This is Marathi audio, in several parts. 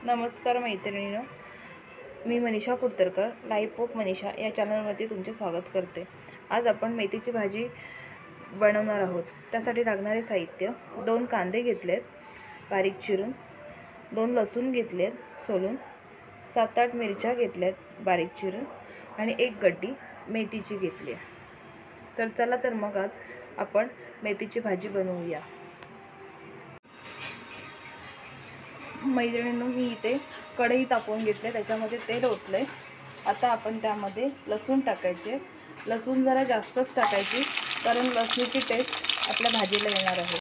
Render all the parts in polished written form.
नमस्कार मैत्रिणींनो, मी मनीषा कुडतरकर लाईफ ऑफ मनीषा या चॅनलमध्ये तुमचे स्वागत करते। आज आपण मेथीची भाजी बनवणार आहोत। त्यासाठी लागणारे साहित्य: 2 कांदे घेतलेत बारीक चिरून, 2 लसूण घेतलेत सोलून, 7-8 मिरच्या घेतल्यात बारीक चिरून आणि 1 गड्डी मेथीची घेतली आहे। तर चला तर मग आज आपण मेथीची भाजी बनवूया। मैत्रिणींनो, मी इथे कढई तापवून घेतले, त्याच्यामध्ये तेल ओतले। आता आपण त्यामध्ये लसूण टाकायचे। लसूण जरा जास्तच टाकायची, कारण लसणीची टेस्ट आपल्या भाजीला येणार आहे।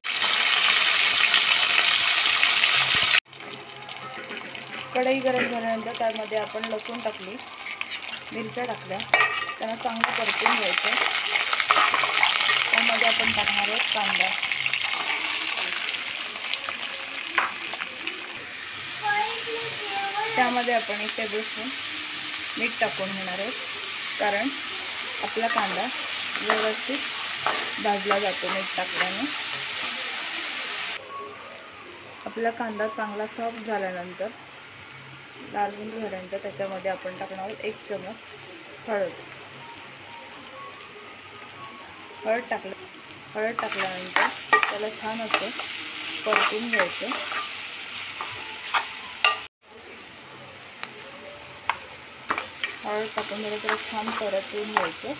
कढई गरम झाल्यानंतर त्यामध्ये आपण लसूण टाकली, मिरच्या टाकल्या, त्यांना चांगलं परतून घ्यायचं। त्यामध्ये आपण टाकणार आहोत कांदा। त्यामध्ये आपण 1 टेबलस्पून मीठ टाकून घेणार आहोत, कारण आपला कांदा व्यवस्थित भाजला जातो मीठ टाकल्याने। आपला कांदा चांगला सॉफ्ट झाल्यानंतर, लालबुंद झाल्यानंतर त्याच्यामध्ये आपण टाकणार आहोत 1 चमच हळद। हळद टाकल्यानंतर त्याला छान असं परतून घ्यायचं। हळद टाकून त्याला छान परतून घ्यायचं।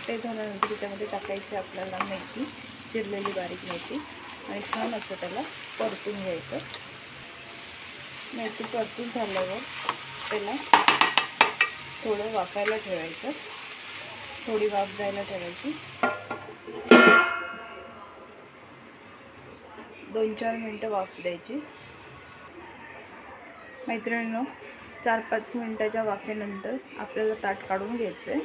ते झाल्यानंतर त्याच्यामध्ये टाकायची आपल्याला मेथी, चिरलेली बारीक मेथी, आणि छान असं त्याला परतून घ्यायचं। मेथी परतून झाल्यावर त्याला थोडं वाफायला ठेवायचं, थोडी वाफ जायला ठेवायची। 2-4 मिनिटं वाफ द्यायची। मैत्रिणींनो, 4-5 मिनिटाच्या वाफेनंतर आपल्याला ताट काढून घ्यायचं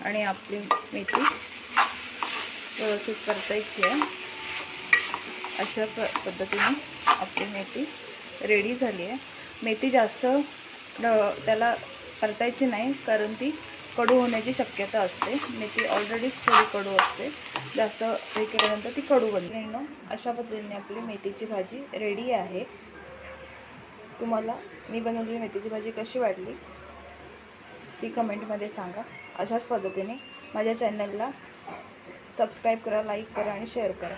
आणि आपली मेथी व्यवस्थित परतायची आहे। अशा पद्धतीने आपली मेथी रेडी झाली आहे। मेथी जास्त त्याला परतायची नाही, कारण ती कडू होण्याची शक्यता असते। मेथी ऑलरेडीच थोडी कडू असते, जास्त हे केल्यानंतर ती कडू बनते। अशा पद्धतीने आपली मेथीची भाजी रेडी आहे। तुम्हाला मी बनवलेली मेथीची भाजी कशी वाटली ती कमेंटमध्ये सांगा। अशाच पद्धतीने माझ्या चॅनलला सबस्क्राईब करा, लाईक करा आणि शेअर करा।